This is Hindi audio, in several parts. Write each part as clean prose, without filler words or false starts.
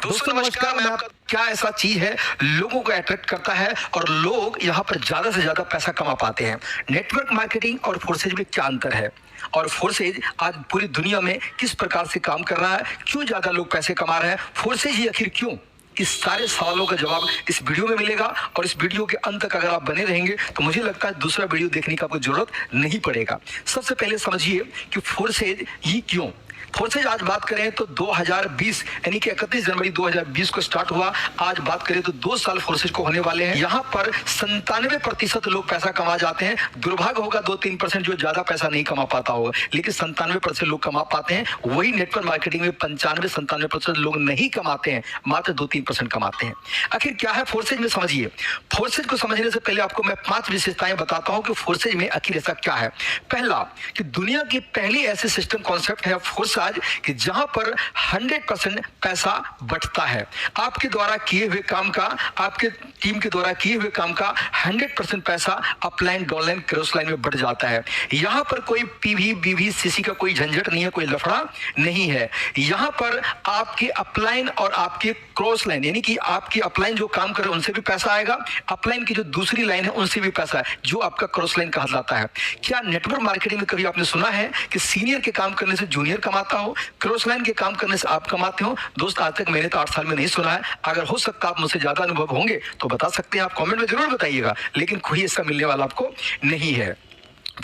दोस्तों नमस्कार, मैं आपका क्या ऐसा चीज है लोगों को अट्रैक्ट करता है और लोग यहाँ पर ज्यादा से ज्यादा पैसा कमा पाते हैं। नेटवर्क मार्केटिंग और फोर्सेज में क्या अंतर है और फोर्सेज आज पूरी दुनिया में किस प्रकार से काम कर रहा है, क्यों ज्यादा लोग पैसे कमा रहे हैं, फोर्सेज ही आखिर क्यों, इस सारे सवालों का जवाब इस वीडियो में मिलेगा। और इस वीडियो के अंत तक अगर आप बने रहेंगे तो मुझे लगता है दूसरा वीडियो देखने की आपको जरूरत नहीं पड़ेगा। सबसे पहले समझिए कि फोर्सेज ही क्यों। फोर्सेज आज बात करें तो 2020 यानी कि 31 जनवरी 2020 को स्टार्ट हुआ। आज बात करें तो 2 साल फोर्सेज को होने वाले हैं। यहाँ पर 97% लोग पैसा कमा जाते हैं। दुर्भाग्य होगा 2-3% जो ज्यादा पैसा नहीं कमा पाता होगा, लेकिन 97% लोग कमा पाते हैं। वही नेटवर्क मार्केटिंग में 95-97% लोग नहीं कमाते हैं, मात्र 2-3% कमाते हैं। आखिर क्या है फोर्सेज में, समझिए। फोर्सेज को समझने से पहले आपको मैं 5 विशेषताएं बताता हूं कि फोर्सेज में आखिर ऐसा क्या है। पहला, कि दुनिया की पहली ऐसी सिस्टम कॉन्सेप्ट है फोर्स कि जहां पर 100% पैसा बंटता है। आपके द्वारा किए हुए काम का, आपके टीम के द्वारा किए हुए काम का 100% पैसा अपलाइन, डाउनलाइन, क्रॉस लाइन में बढ़ जाता है। यहां पर कोई पीवी, बीवी, सीसी का कोई झंझट नहीं है, कोई लफड़ा नहीं है। यहां पर आपके अपलाइन और आपके क्रॉस लाइन यानी कि आपकी अपलाइन जो काम करे उनसे भी पैसा आएगा, अपलाइन की जो दूसरी लाइन है उनसे भी पैसा है, जो आपका क्रॉस लाइन कहा जाता है। क्या नेटवर्क मार्केटिंग में कभी आपने सुना है कि सीनियर के काम करने से जूनियर कमाता हो, क्रॉस लाइन के काम करने से आप कमाते हो? दोस्त, आज तक मैंने तो 8 साल में नहीं सुना है। अगर हो सकता आप मुझसे ज्यादा अनुभव होंगे तो बता सकते हैं, आप कमेंट में जरूर बताइएगा, लेकिन कोई इसका मिलने वाला आपको नहीं है।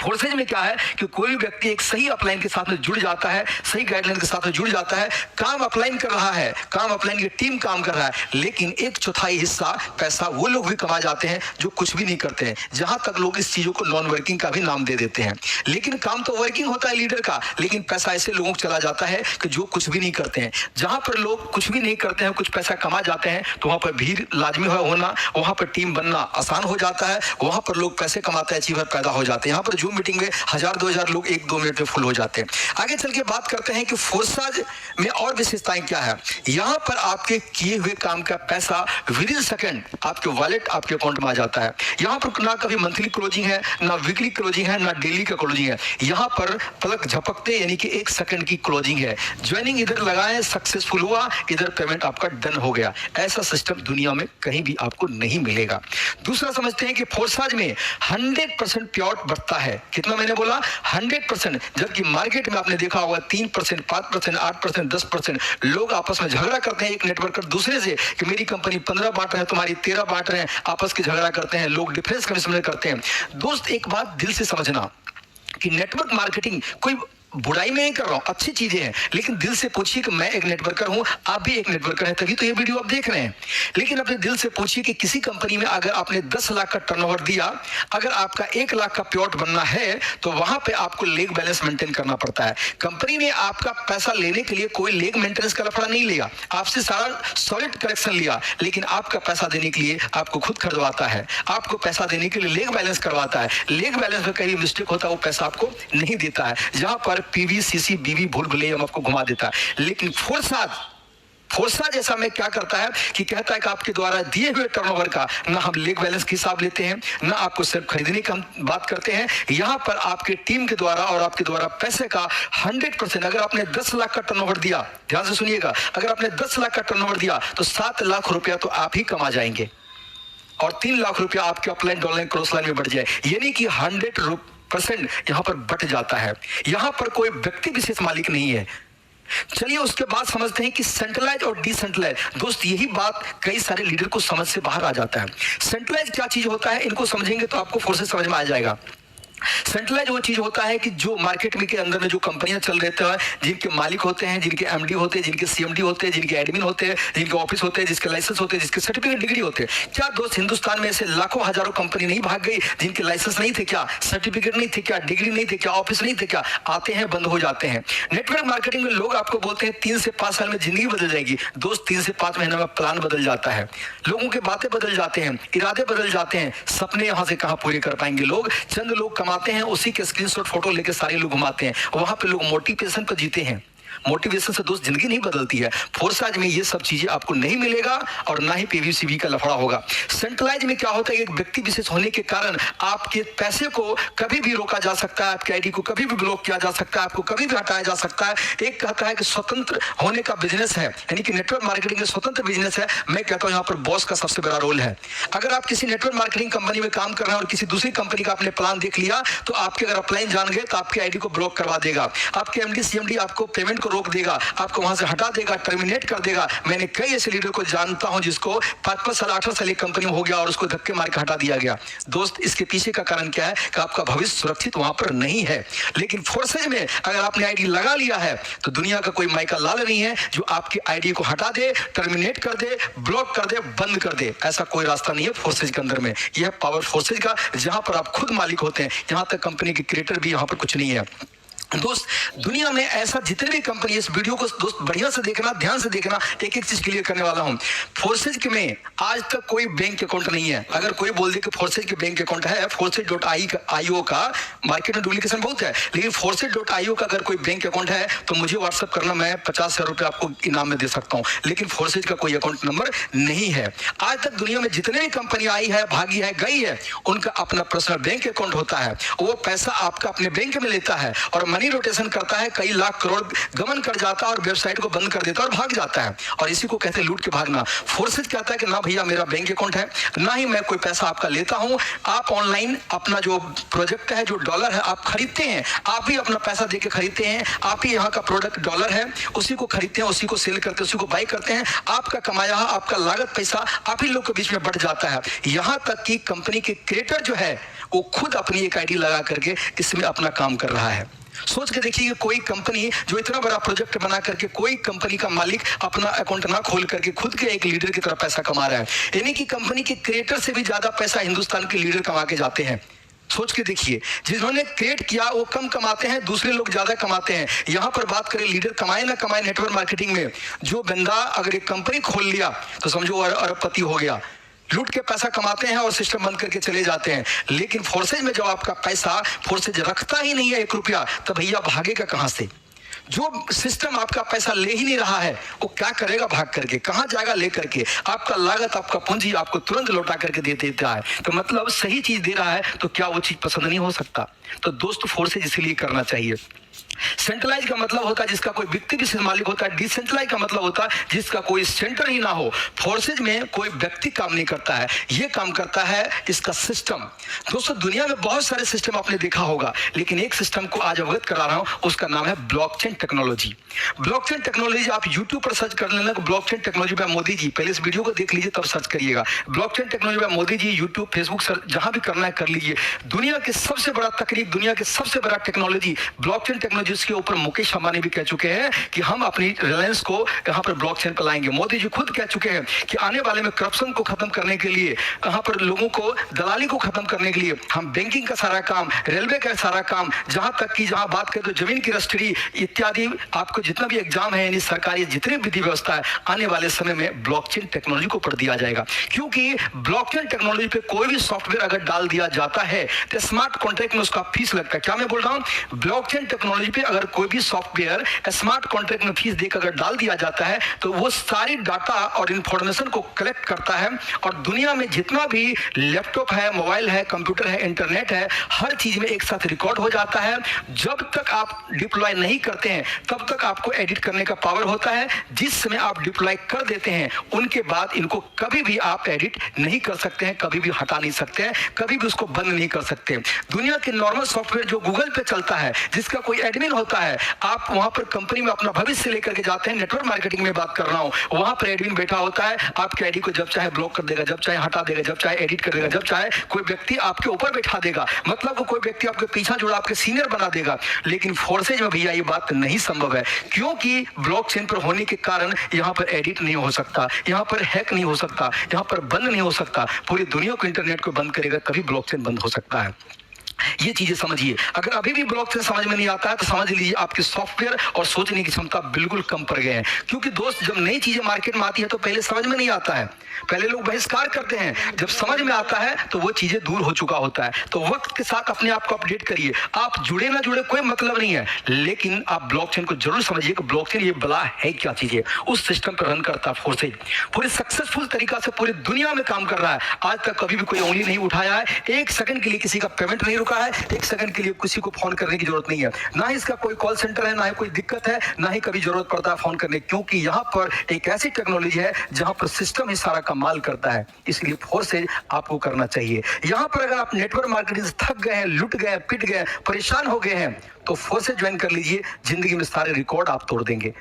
फोर्सेज में क्या है कि कोई भी व्यक्ति एक सही अपलाइन के साथ में जुड़ जाता है, सही गाइडलाइन के साथ में जुड़ जाता है, काम अपलाइन कर रहा है, काम अपलाइन की टीम काम कर रहा है, लेकिन 1/4 हिस्सा पैसा वो लोग भी कमा जाते हैं जो कुछ भी नहीं करते हैं। जहां तक लोग इस चीजों को नॉन वर्किंग का भी नाम दे देते हैं, लेकिन काम तो वर्किंग होता है लीडर का, लेकिन पैसा ऐसे लोगों को चला जाता है कि जो कुछ भी नहीं करते हैं। जहां पर लोग कुछ भी नहीं करते हैं, कुछ पैसा कमा जाते हैं, तो वहां पर भीड़ लाजमी होना, वहां पर टीम बनना आसान हो जाता है, वहां पर लोग पैसे कमाते हैं, अचीवर पैदा हो जाते हैं। यहाँ पर जूम मीटिंग में 1000-2000 लोग 1-2 मिनट में फुल हो जाते हैं। आगे चल के बात करते हैं कि फोर्सेज में और विशेषताएं क्या है। यहां पर आपके किए हुए काम का पैसा विद इन सेकंड आपके वॉलेट, आपके अकाउंट में आ जाता है। यहां पर ना कभी मंथली क्लोजिंग है, ना वीकली क्लोजिंग है, ना डेली का क्लोजिंग है। यहां पर पलक झपकते यानी कि 1 सेकंड की क्लोजिंग है। ज्वाइनिंग इधर लगाए, सक्सेसफुल हुआ, इधर पेमेंट आपका डन हो गया। ऐसा सिस्टम दुनिया में कहीं भी आपको नहीं मिलेगा। दूसरा समझते हैं कि फोर्सेज में 100% प्योर बढ़ता है। कितना मैंने बोला? 100%। जबकि मार्केट में आपने देखा होगा 3%, 5%, 8%, 10% लोग आपस में झगड़ा करते हैं, एक नेटवर्कर दूसरे से, कि मेरी कंपनी 15 बांट रहे हैं, तुम्हारी 13 बांट रहे हैं, आपस के झगड़ा करते हैं, लोग डिफरेंस कमिश्न करते हैं। दोस्त, एक बात दिल से समझना कि नेटवर्क मार्केटिंग कोई बुराई में नहीं कर रहा हूं, अच्छी चीजें हैं, लेकिन दिल से पूछिए कि मैं एक नेटवर्कर हूं, आप भी एक नेटवर्कर हैं, तभी तो ये वीडियो आप देख रहे हैं। लेकिन अपने दिल से पूछिए कि किसी कंपनी में अगर आपने 10 लाख का टर्नओवर दिया, अगर आपका 1 लाख का प्लॉट बनना है तो वहां पे आपको लेग बैलेंस मेंटेन करना पड़ता है। कंपनी ने आपका पैसा लेने के लिए कोई लेग मेंटेनेंस का लफड़ा नहीं लिया, आपसे सारा सॉलिड कलेक्शन लिया, लेकिन आपका पैसा देने के लिए आपको खुद खरीदवाता है, आपको पैसा देने के लिए लेग बैलेंस करवाता है। लेग बैलेंस में कहीं मिस्टेक होता है, वो पैसा आपको नहीं देता है। जहां पर पीवी, सीसी, बीवी भूल भुलैया आपको घुमा देता है। लेकिन फोर्सेज जैसा में क्या करता है कि कहता है कि आपके द्वारा दिए हुए टर्नओवर का ना हम लेग बैलेंस की हिसाब लेते हैं, ना आपको सिर्फ खरीदने की हम बात करते हैं। यहां पर आपके टीम के द्वारा और आपके द्वारा पैसे का 100%, अगर आपने 10 लाख का टर्नओवर दिया, ध्यान से सुनिएगा, अगर आपने 10 लाख का टर्नओवर दिया तो 7 लाख रुपया तो आप ही कमा जाएंगे और 3 लाख रुपया आपके अपलाइन, डाउनलाइन, क्रॉस लाइन में बढ़ जाए, यानी कि 100% यहां पर बट जाता है। यहां पर कोई व्यक्ति विशेष मालिक नहीं है। चलिए उसके बाद समझते हैं कि सेंट्रलाइज और डिसेंट्रलाइज। दोस्त, यही बात कई सारे लीडर को समझ से बाहर आ जाता है। सेंट्रलाइज क्या चीज होता है, इनको समझेंगे तो आपको फोर्सेज समझ में आ जाएगा। सेंट्रलाइज वो चीज होता है कि जो मार्केट में के अंदर में जो कंपनियां चल रही हैं, जिनके मालिक होते हैं, जिनके एमडी होते हैं, जिनके सीएमडी होते हैं, जिनके एडमिन होते हैं, जिनके ऑफिस होते हैं, जिसके लाइसेंस होते हैं, जिसके सर्टिफिकेट, डिग्री होते हैं। क्या दोस्त, हिंदुस्तान में ऐसे लाखों हजारों कंपनी नहीं भाग गई जिनके लाइसेंस नहीं थे क्या, सर्टिफिकेट नहीं थे क्या, डिग्री नहीं थे क्या, ऑफिस नहीं थे क्या? आते हैं, बंद हो जाते हैं। नेटवर्क मार्केटिंग में लोग आपको बोलते हैं 3 से 5 साल में जिंदगी बदल जाएगी। दोस्त, 3 से 5 महीने में प्लान बदल जाता है, लोगों की बातें बदल जाते हैं, इरादे बदल जाते हैं, सपने यहां से कहां पूरे कर पाएंगे लोग। चंद लोग कमाते हैं, उसी के स्क्रीनशॉट फोटो लेके सारे लोग घुमाते हैं, वहां पे लोग मोटिवेशन पर जीते हैं। मोटिवेशन से दोस्त जिंदगी नहीं बदलती है। फोर्साइज में ये सब चीजें आपको नहीं मिलेगा और ना ही पीवीसीबी का लफड़ा होगा। सेंट्रलाइज में क्या होता है, एक व्यक्ति विशेष होने के कारण आपके पैसे को कभी भी रोका जा सकता है, आपके आईडी को कभी भी ब्लॉक किया जा सकता है, आपको कभी भी हटाया जा सकता है। एक कहता है कि स्वतंत्र होने का बिजनेस है, यानी कि नेटवर्क मार्केटिंग में स्वतंत्र बिजनेस है। मैं कहता हूं यहाँ पर बॉस का सबसे बड़ा रोल है। अगर आप किसी नेटवर्क मार्केटिंग कंपनी में काम कर रहे हैं और किसी दूसरी कंपनी का आपने प्लान देख लिया, तो आपके अगर अपलाइन जान गए तो आपके आईडी को ब्लॉक करवा देगा, आपके एमडी सीएमडी आपको पेमेंट को रोक देगा, आपको वहां से हटा देगा, टर्मिनेट कर देगा। मैंने कई ऐसे लीडर को जानता हूं जिसको 5-5 साल 8 साल एक कंपनी में हो गया और उसको धक्के मार के हटा दिया गया। दोस्त, इसके पीछे का कारण क्या है कि आपका भविष्य सुरक्षित वहां पर नहीं है। लेकिन फोर्सेज में अगर आपने आईडी लगा लिया है तो दुनिया का कोई माइका लाल नहीं है जो आपकी आईडी को हटा दे, टर्मिनेट कर दे, ब्लॉक कर दे, बंद कर दे। ऐसा कोई रास्ता नहीं है फोर्सेज के अंदर में। यह पावर फोर्सेज का, जहां पर आप खुद मालिक होते हैं, यहां तक कंपनी के क्रिएटर भी यहां पर कुछ नहीं है। दोस्त, दुनिया में ऐसा जितने भी कंपनी, इस वीडियो को दोस्त बढ़िया से देखना, ध्यान से देखना, एक एक चीज क्लियर करने वाला हूं। फोर्सेज के में आज तक कोई बैंक अकाउंट नहीं है। अगर कोई बोल दे कि फोर्सेज के बैंक अकाउंट है, forces.io का मार्केट में डुप्लीकेशन बहुत है, लेकिन forces.io का अगर कोई बैंक अकाउंट है तो मुझे व्हाट्सअप करना, मैं 50,000 रुपए आपको इनाम में दे सकता हूं। लेकिन फोर्सेज का कोई अकाउंट नंबर नहीं है। आज तक दुनिया में जितने भी कंपनी आई है, भागी है, गई है, उनका अपना पर्सनल बैंक अकाउंट होता है। वो पैसा आपका अपने बैंक में लेता है और मनी रोटेशन करता है, कई लाख करोड़ गमन कर जाता है और वेबसाइट को बंद कर देता है और भाग जाता है। और इसी को कहते हैं लूट के भागना। फोर्सेज कहता है कि ना भैया, मेरा बैंक अकाउंट है, ना ही मैं कोई पैसा आपका लेता हूं। आप ऑनलाइन अपना जो प्रोजेक्ट है, जो डॉलर है, आप खरीदते हैं, आप ही अपना पैसा देके खरीदते हैं, आप ही यहाँ का प्रोडक्ट डॉलर है, उसी को खरीदते हैं, उसी को सेल करते हैं, उसी को बाई करते हैं। आपका कमाया, आपका लागत पैसा आप ही लोग के बीच में बढ़ जाता है। यहां तक कि कंपनी के क्रिएटर जो है वो खुद अपनी एक आईडी लगा करके इसमें अपना काम कर रहा है। सोच के देखिए, कोई कंपनी जो इतना बड़ा प्रोजेक्ट बना करके, कोई कंपनी का मालिक अपना अकाउंट ना खोल करके खुद के एक लीडर की तरह पैसा कमा रहा है। यानी कि कंपनी के क्रिएटर से भी ज्यादा पैसा हिंदुस्तान के लीडर कमा के जाते हैं। सोच के देखिए, जिन्होंने क्रिएट किया वो कम कमाते हैं, दूसरे लोग ज्यादा कमाते हैं। यहां पर बात करें लीडर कमाए ना कमाए नेटवर्क मार्केटिंग में, जो बंदा अगर एक कंपनी खोल लिया तो समझो अरबपति हो गया। लूट के पैसा कमाते हैं और सिस्टम बंद करके चले जाते हैं। लेकिन फोर्सेज में जब आपका पैसा फोर्सेज रखता ही नहीं है 1 रुपया, तो भैया भागेगा कहां से? जो सिस्टम आपका पैसा ले ही नहीं रहा है वो क्या करेगा भाग करके? कहां जाएगा लेकर के? आपका लागत, आपका पूंजी आपको तुरंत लौटा करके दे देता है। तो मतलब सही चीज दे रहा है तो क्या वो चीज पसंद नहीं हो सकता? तो दोस्त, फोर्सेज इसलिए करना चाहिए। सेंट्रलाइज का मतलब होता है जिसका कोई व्यक्ति विशेष मालिक होता है। डिसेंट्रलाइज का मतलब होता है जिसका कोई सेंटर ही ना हो। फोर्सेज में कोई व्यक्ति काम नहीं करता है, ये काम करता है इसका सिस्टम। दोस्तों, दुनिया में बहुत सारे सिस्टम आपने देखा होगा, लेकिन एक सिस्टम को आज अवगत करा रहा हूं, उसका नाम है ब्लॉकचेन टेक्नोलॉजी। ब्लॉकचेन टेक्नोलॉजी आप यूट्यूब पर सर्च कर लेना, blockchain technology by Modi ji. पहले इस वीडियो को देख लीजिए तब सर्च करिएगा। Blockchain technology by Modi ji, YouTube, Facebook, जहां भी करना है कर लीजिए। दुनिया के सबसे बड़ा तकनीक, दुनिया के सबसे बड़ा टेक्नोलॉजी ब्लॉकचेन टेक्नोलॉजी, जिसके ऊपर मुकेश अंबानी भी कह चुके हैं कि हम अपनी रिलायंस को यहां पर ब्लॉकचेन पर लाएंगे। मोदी जी खुद कह चुके हैं कि आने वाले में करप्शन को खत्म करने के लिए, यहां पर लोगों को दलाली को खत्म करने के लिए हम बैंकिंग का सारा काम, रेलवे का सारा काम, जहां तक कि जहां बात करें तो जमीन की रजिस्ट्री इत्यादि, आपको जितना भी एग्जाम है, यानी सरकारी जितनी विधि व्यवस्था है, आने वाले समय में ब्लॉकचेन टेक्नोलॉजी को ऊपर दिया जाएगा। क्योंकि ब्लॉकचेन टेक्नोलॉजी पे कोई भी सॉफ्टवेयर अगर डाल दिया जाता है तो स्मार्ट कॉन्ट्रैक्ट में उसका फीस लगता है। क्या मैं बोल रहा हूं? ब्लॉकचेन टेक्नोलॉजी पे अगर कोई भी सॉफ्टवेयर स्मार्ट कॉन्ट्रैक्ट में फीस देकर अगर डाल दिया जाता है तो वो सारी डाटा और इंफॉर्मेशन को कलेक्ट करता है और दुनिया में जितना भी लैपटॉप है, मोबाइल है, कंप्यूटर है, इंटरनेट है, हर चीज में एक साथ रिकॉर्ड हो जाता है। जब तक आप डिप्लॉय नहीं करते हैं तब तक आपको एडिट करने का पावर होता है। जिस समय आप डिप्लॉय कर देते हैं उनके बाद इनको कभी भी आप एडिट नहीं कर सकते हैं, कभी भी हटा नहीं सकते हैं, कभी भी उसको बंद नहीं कर सकते। दुनिया के नॉर्मल सॉफ्टवेयर जो गूगल पे चलता है, जिसका कोई एडमिन होता है, आप वहां पर कंपनी में अपना भविष्य लेकर के जाते हैं, नेटवर्क मार्केटिंग में बात कर रहा हूं, वहां पर एडमिन बैठा होता है, आपके आईडी को जब चाहे ब्लॉक कर देगा, जब चाहे हटा देगा, जब चाहे एडिट कर देगा, जब चाहे कोई व्यक्ति आपके ऊपर बैठा देगा, मतलब कोई व्यक्ति आपके पीछा जुड़ा आपके सीनियर बना देगा। लेकिन फोर्सेज में भैया ये बात नहीं संभव है, क्योंकि ब्लॉकचेन पर होने के कारण यहां पर एडिट नहीं हो सकता, यहां पर हैक नहीं हो सकता, यहां पर बंद नहीं हो सकता। पूरी दुनिया को इंटरनेट को बंद करेगा तभी ब्लॉकचेन बंद हो सकता है। ये चीजें समझिए। अगर अभी भी ब्लॉकचेन समझ में नहीं आता है तो समझ लीजिए आपकी सॉफ्टवेयर और सोचने की क्षमता बिल्कुल कम पड़ गए हैं। क्योंकि दोस्त, जब नई चीजें मार्केट में आती है तो पहले समझ में नहीं आता है, पहले लोग बहिष्कार करते हैं। जब समझ में आता है तो वो चीजें दूर हो चुका होता है। तो वक्त के साथ अपने आप को अपडेट करिए। आप जुड़े ना जुड़े कोई मतलब नहीं है, लेकिन आप ब्लॉकचेन को जरूर समझिए कि ब्लॉकचेन ये बला है क्या चीज है। उस सिस्टम पर रन करता है फोर्सेज, पूरे सक्सेसफुल तरीका से पूरी दुनिया में काम कर रहा है। आज तक कभी भी कोई उंगली नहीं उठाया है, एक सेकंड के लिए किसी का पेमेंट नहीं रुका है, एक सेकंड के लिए किसी को फोन करने की जरूरत नहीं है। ना ही इसका कोई कॉल सेंटर है, ना ही कोई दिक्कत है, ना ही कभी जरूरत पड़ता है फोन करने, क्योंकि यहाँ पर एक ऐसी टेक्नोलॉजी है जहां पर सिस्टम ही सारा कमाल करता है। इसलिए फोर्सेज आपको करना चाहिए। यहां पर अगर आप नेटवर्क मार्केटिंग से थक गए हैं, लुट गए, पिट गए, परेशान हो गए हैं, तो फोर्सेज ज्वाइन कर लीजिए। जिंदगी में सारे रिकॉर्ड आप तोड़ देंगे।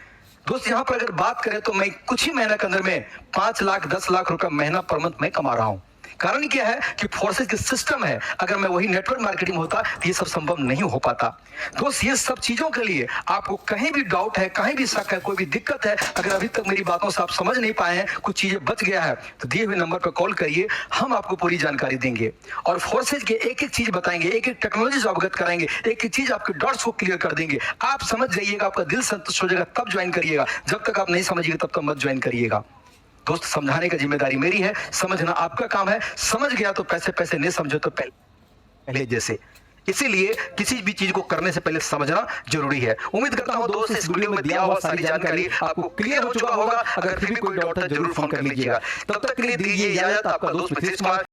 दोस्त, यहां पर अगर बात करें तो मैं कुछ ही महीने के अंदर में 5 लाख 10 लाख रुपए महीना पर मंथ में कमा रहा हूं। कारण क्या है कि फोर्सेज के सिस्टम है। अगर मैं वही नेटवर्क मार्केटिंग होता तो ये सब संभव नहीं हो पाता। दोस्त, ये सब चीजों के लिए आपको कहीं भी डाउट है, कहीं भी शक है, कोई भी दिक्कत है, अगर अभी तक मेरी बातों से आप समझ नहीं पाए हैं, कुछ चीजें बच गया है, तो दिए हुए नंबर पर कॉल करिए। हम आपको पूरी जानकारी देंगे और फोर्सेज के एक एक चीज बताएंगे, एक एक टेक्नोलॉजी से अवगत कराएंगे, एक एक चीज आपके डॉट्स को क्लियर कर देंगे। आप समझ जाइएगा, आपका दिल संतुष्ट हो जाएगा, तब ज्वाइन करिएगा। जब तक आप नहीं समझिएगा तब तक मत ज्वाइन करिएगा। दोस्त, समझाने की जिम्मेदारी मेरी है, समझना आपका काम है। समझ गया तो पैसे पैसे, नहीं समझो तो पहले जैसे। इसीलिए किसी भी चीज को करने से पहले समझना जरूरी है। उम्मीद करता हूं दोस्त इस वीडियो में दिया हुआ सारी जानकारी आपको क्लियर हो चुका होगा। अगर फिर भी कोई डाउट है जरूर फोन कर लीजिएगा। तब तक के लिए दीजिए इजाजत। आपका दोस्त मिथिलेश कुमार।